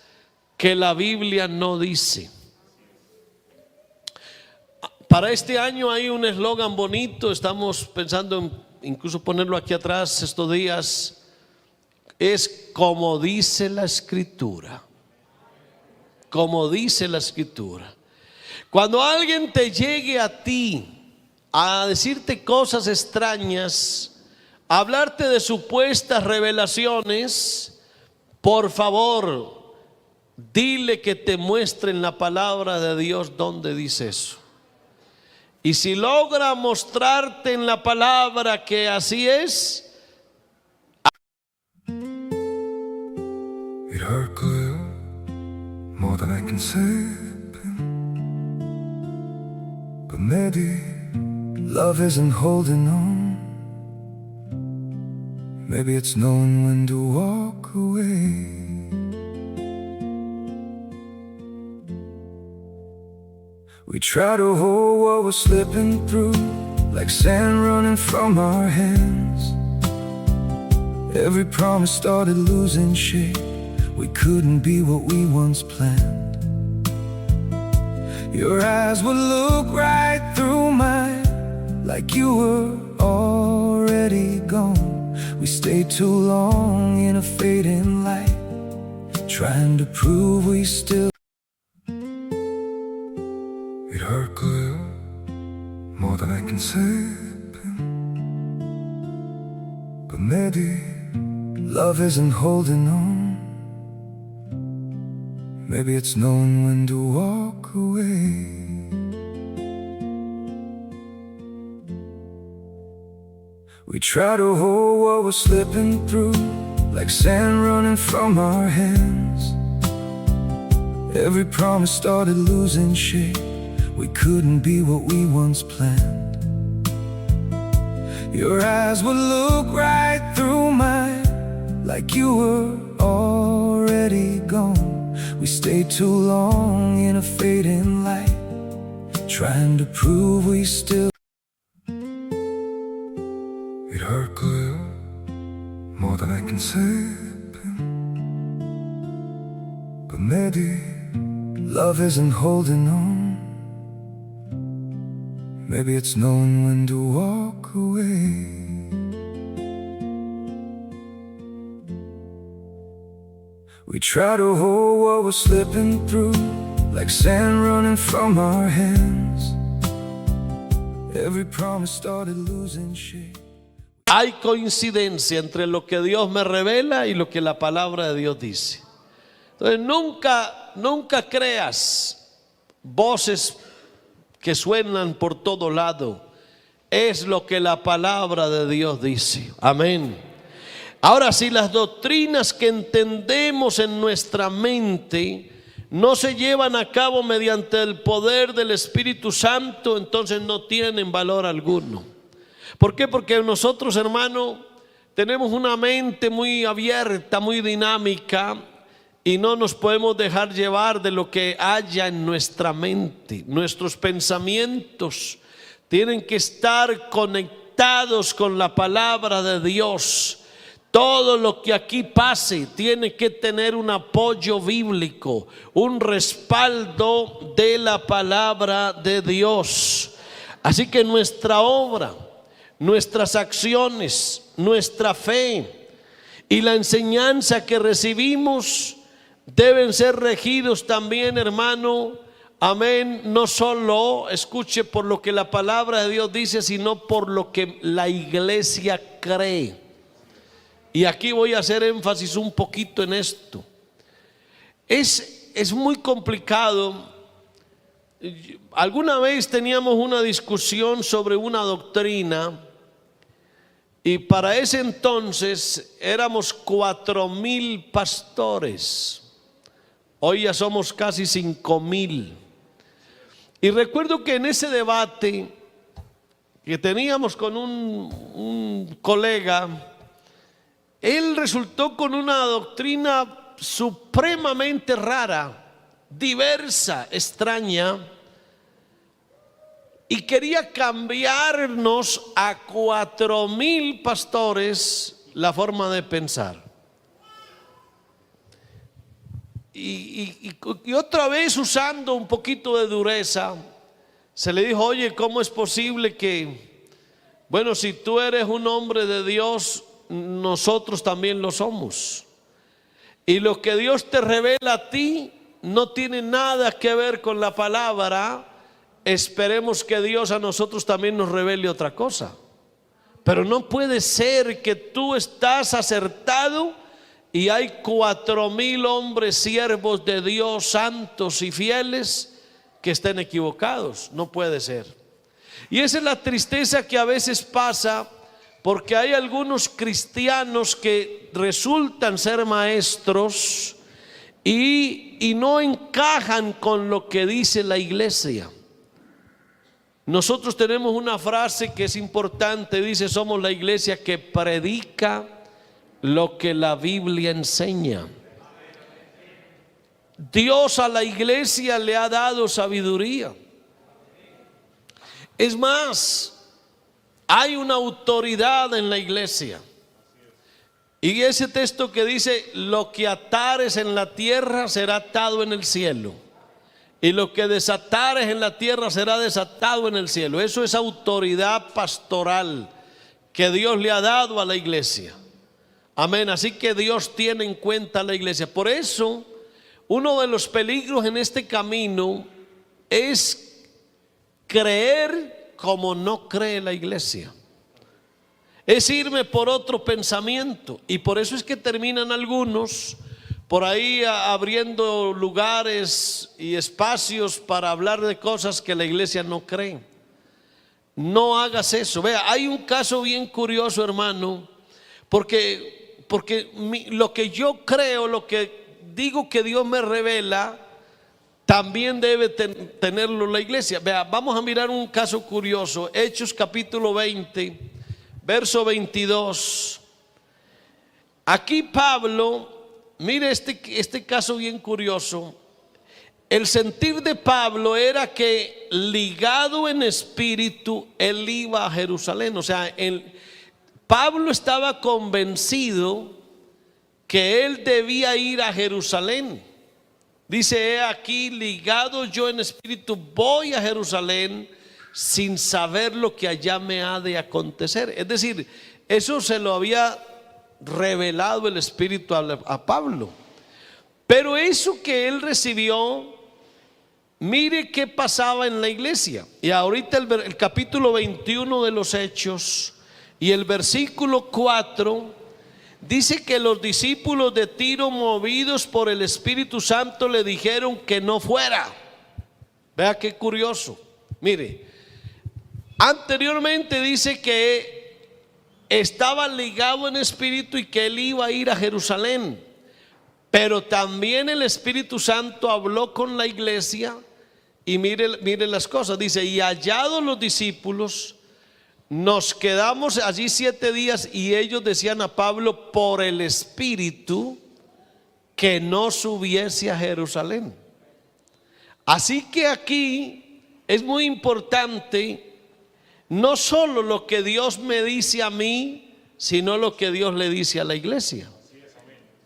que la Biblia no dice. Para este año hay un eslogan bonito, estamos pensando en incluso ponerlo aquí atrás estos días. Es como dice la Escritura. Como dice la Escritura. Cuando alguien te llegue a ti a decirte cosas extrañas, a hablarte de supuestas revelaciones, por favor, dile que te muestre en la palabra de Dios dónde dice eso. Y si logra mostrarte en la palabra que así es, it hurt good, more than I can say, but maybe love isn't holding on. Maybe it's knowing when to walk away. We try to hold what we're slipping through, like sand running from our hands. Every promise started losing shape. We couldn't be what we once planned. Your eyes would look right through mine, like you were already gone. We stayed too long in a fading light, trying to prove we still. It hurt good, more than I can say, but maybe love isn't holding on. Maybe it's knowing when to walk away. We try to hold what we're slipping through, like sand running from our hands. Every promise started losing shape. We couldn't be what we once planned. Your eyes would look right through mine, like you were already gone. We stayed too long in a fading light, trying to prove we still. It hurt good, more than I can say, but maybe love isn't holding on. Maybe it's knowing when to walk away. We try to hold what we're slipping through, like sand running from our hands. Every promise started losing shape. hay coincidencia entre lo que Dios me revela y lo que la palabra de Dios dice. Entonces nunca creas voces que suenan por todo lado. Es lo que la palabra de Dios dice. Amén. Ahora, si las doctrinas que entendemos en nuestra mente no se llevan a cabo mediante el poder del Espíritu Santo, entonces no tienen valor alguno. ¿Por qué? Porque nosotros, hermano, tenemos una mente muy abierta, muy dinámica, y no nos podemos dejar llevar de lo que haya en nuestra mente. Nuestros pensamientos tienen que estar conectados con la palabra de Dios. Todo lo que aquí pase tiene que tener un apoyo bíblico, un respaldo de la palabra de Dios. Así que nuestra obra, nuestras acciones, nuestra fe y la enseñanza que recibimos deben ser regidos también, hermano, amén, no solo, escuche, por lo que la palabra de Dios dice, sino por lo que la iglesia cree. Y aquí voy a hacer énfasis un poquito en esto. Es muy complicado. Alguna vez teníamos una discusión sobre una doctrina, y para ese entonces éramos 4,000 pastores. Hoy ya somos casi 5,000. Y recuerdo que en ese debate que teníamos con un colega, él resultó con una doctrina supremamente rara, diversa, extraña, y quería cambiarnos a 4,000 pastores la forma de pensar. Y otra vez, usando un poquito de dureza, se le dijo: oye, ¿cómo es posible que, bueno, si tú eres un hombre de Dios, nosotros también lo somos? Y lo que Dios te revela a ti no tiene nada que ver con la palabra. Esperemos que Dios a nosotros también nos revele otra cosa. Pero no puede ser que tú estás acertado y hay 4,000 hombres siervos de Dios, santos y fieles, que estén equivocados. No puede ser. Y esa es la tristeza que a veces pasa, porque hay algunos cristianos que resultan ser maestros y no encajan con lo que dice la iglesia. Nosotros tenemos una frase que es importante, dice: somos la iglesia que predica lo que la Biblia enseña. Dios a la iglesia le ha dado sabiduría. Es más, hay una autoridad en la iglesia. Y ese texto que dice: lo que atares en la tierra será atado en el cielo, y lo que desatares en la tierra será desatado en el cielo. Eso es autoridad pastoral que Dios le ha dado a la iglesia. Amén. Así que Dios tiene en cuenta a la iglesia. Por eso, uno de los peligros en este camino es creer como no cree la iglesia. Es irme por otro pensamiento. Y por eso es que terminan algunos por ahí abriendo lugares y espacios para hablar de cosas que la iglesia no cree. No hagas eso. Vea, hay un caso bien curioso, hermano, porque lo que yo creo, lo que digo que Dios me revela, también debe tenerlo la iglesia. Vea, vamos a mirar un caso curioso. Hechos capítulo 20, verso 22. Aquí Pablo, mire este caso bien curioso. El sentir de Pablo era que, ligado en espíritu, él iba a Jerusalén. O sea, Pablo estaba convencido que él debía ir a Jerusalén. Dice: he aquí, ligado yo en espíritu, voy a Jerusalén, sin saber lo que allá me ha de acontecer. Es decir, eso se lo había revelado el Espíritu a Pablo. Pero eso que él recibió, mire qué pasaba en la iglesia. Y ahorita el capítulo 21 de los Hechos y el versículo 4 dice que los discípulos de Tiro, movidos por el Espíritu Santo, le dijeron que no fuera. Vea qué curioso. Mire, anteriormente dice que estaba ligado en espíritu y que él iba a ir a Jerusalén. Pero también el Espíritu Santo habló con la iglesia. Y mire las cosas. Dice: y hallados los discípulos, nos quedamos allí 7 días, y ellos decían a Pablo por el Espíritu que no subiese a Jerusalén. Así que aquí es muy importante no solo lo que Dios me dice a mí, sino lo que Dios le dice a la iglesia.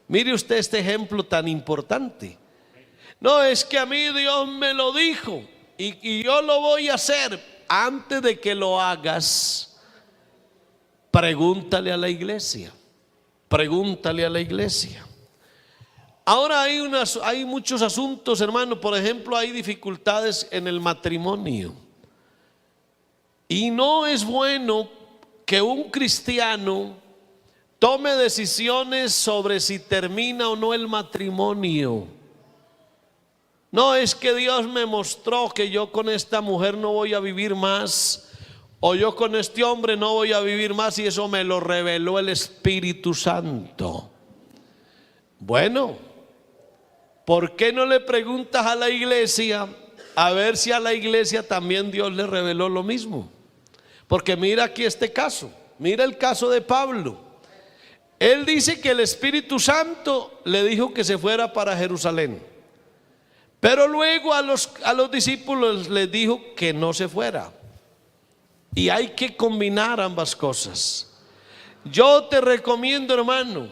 Mire usted este ejemplo tan importante. No es que a mí Dios me lo dijo y yo lo voy a hacer. Antes de que lo hagas, pregúntale a la iglesia. Pregúntale a la iglesia. Ahora hay muchos asuntos, hermano. Por ejemplo, hay dificultades en el matrimonio. Y no es bueno que un cristiano tome decisiones sobre si termina o no el matrimonio. No es que Dios me mostró que yo con esta mujer no voy a vivir más, o yo con este hombre no voy a vivir más, y eso me lo reveló el Espíritu Santo. Bueno, ¿por qué no le preguntas a la iglesia a ver si a la iglesia también Dios le reveló lo mismo? Porque mira aquí este caso, mira el caso de Pablo. Él dice que el Espíritu Santo le dijo que se fuera para Jerusalén, pero luego a los discípulos les dijo que no se fuera. Y hay que combinar ambas cosas. Yo te recomiendo, hermano,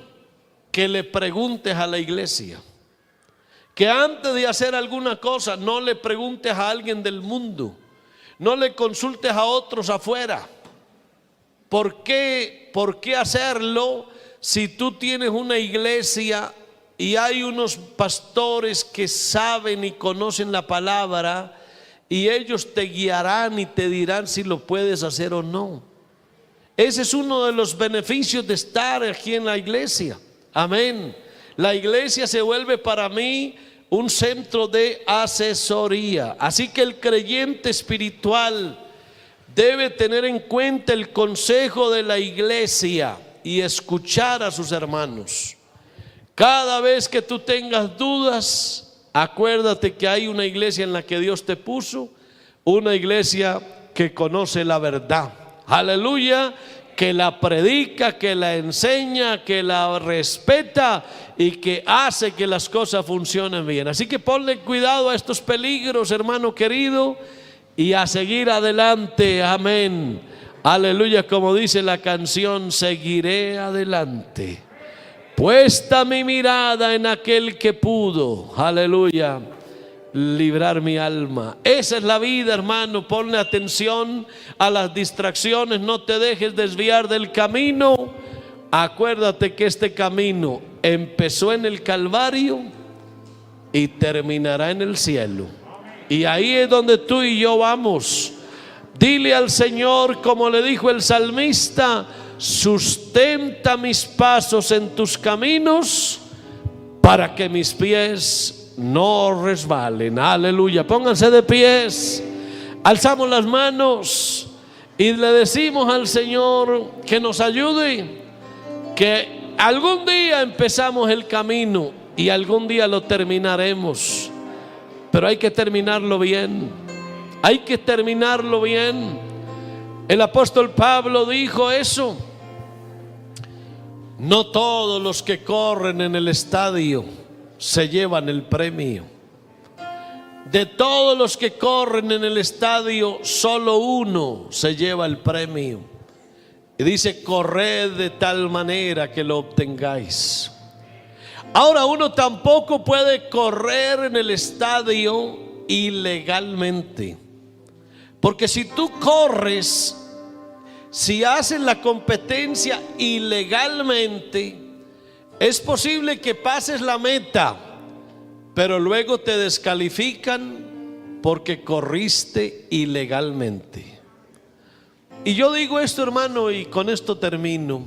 que le preguntes a la iglesia. Que antes de hacer alguna cosa no le preguntes a alguien del mundo. No le consultes a otros afuera. ¿Por qué hacerlo si tú tienes una iglesia y hay unos pastores que saben y conocen la palabra y ellos te guiarán y te dirán si lo puedes hacer o no? Ese es uno de los beneficios de estar aquí en la iglesia. Amén. La iglesia se vuelve para mí un centro de asesoría. Así que el creyente espiritual debe tener en cuenta el consejo de la iglesia y escuchar a sus hermanos. Cada vez que tú tengas dudas, acuérdate que hay una iglesia en la que Dios te puso, una iglesia que conoce la verdad. Aleluya, que la predica, que la enseña, que la respeta y que hace que las cosas funcionen bien. Así que ponle cuidado a estos peligros, hermano querido, y a seguir adelante. Amén. Aleluya, como dice la canción, seguiré adelante, puesta mi mirada en aquel que pudo, aleluya, librar mi alma. Esa es la vida, hermano. Ponle atención a las distracciones, no te dejes desviar del camino. Acuérdate que este camino empezó en el Calvario y terminará en el cielo. Y ahí es donde tú y yo vamos. Dile al Señor, como le dijo el salmista: sustenta mis pasos en tus caminos para que mis pies no resbalen. Aleluya. Pónganse de pies, alzamos las manos y le decimos al Señor que nos ayude, que algún día empezamos el camino y algún día lo terminaremos, pero hay que terminarlo bien. Hay que terminarlo bien. El apóstol Pablo dijo eso: no todos los que corren en el estadio se llevan el premio. De todos los que corren en el estadio, solo uno se lleva el premio. Y dice: corred de tal manera que lo obtengáis. Ahora, uno tampoco puede correr en el estadio ilegalmente, porque si tú corres, si haces la competencia ilegalmente, es posible que pases la meta, pero luego te descalifican porque corriste ilegalmente. Y yo digo esto, hermano, y con esto termino.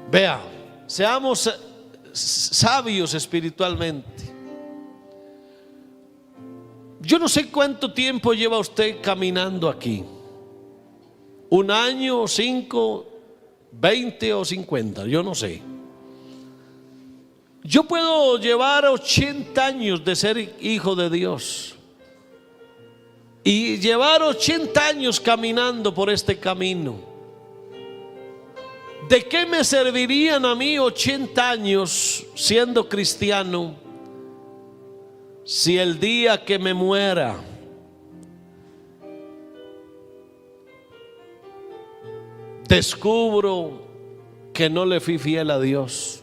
Vea, seamos sabios espiritualmente. Yo no sé cuánto tiempo lleva usted caminando aquí. 1 año, 5, 20 o 50, yo no sé. Yo puedo llevar 80 años de ser hijo de Dios y llevar 80 años caminando por este camino. ¿De qué me servirían a mí 80 años siendo cristiano si el día que me muera descubro que no le fui fiel a Dios?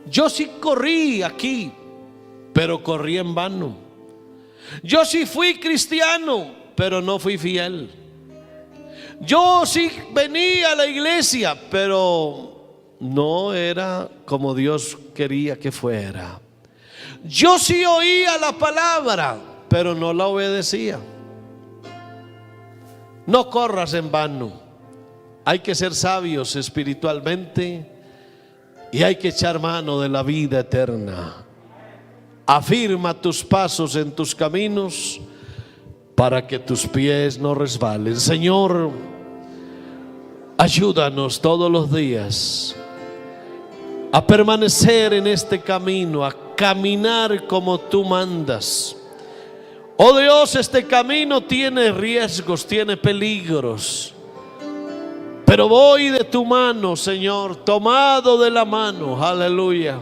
Yo sí corrí aquí, pero corrí en vano. Yo sí fui cristiano, pero no fui fiel. Yo sí venía a la iglesia, pero no era como Dios quería que fuera. Yo sí oía la palabra, pero no la obedecía. No corras en vano. Hay que ser sabios espiritualmente y hay que echar mano de la vida eterna. Afirma tus pasos en tus caminos para que tus pies no resbalen. Señor, ayúdanos todos los días a permanecer en este camino, a caminar como tú mandas. Oh Dios, este camino tiene riesgos, tiene peligros, pero voy de tu mano, Señor, tomado de la mano. Aleluya.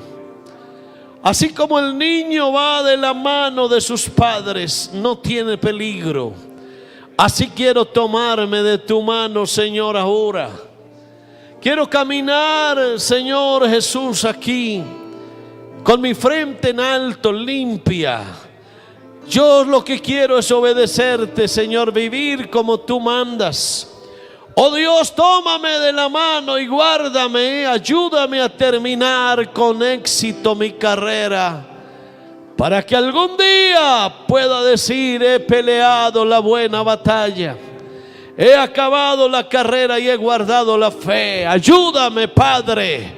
Así como el niño va de la mano de sus padres, no tiene peligro. Así quiero tomarme de tu mano, Señor, ahora. Quiero caminar, Señor Jesús, aquí, con mi frente en alto, limpia. Yo lo que quiero es obedecerte, Señor, vivir como tú mandas. Oh Dios, tómame de la mano y guárdame, ayúdame a terminar con éxito mi carrera, para que algún día pueda decir: he peleado la buena batalla, he acabado la carrera y he guardado la fe. Ayúdame, Padre,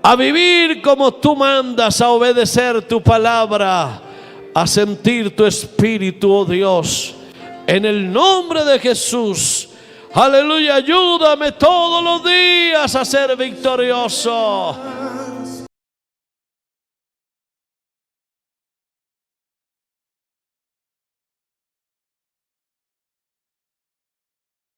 a vivir como tú mandas, a obedecer tu palabra, a sentir tu espíritu, oh Dios, en el nombre de Jesús. Aleluya, ayúdame todos los días a ser victorioso.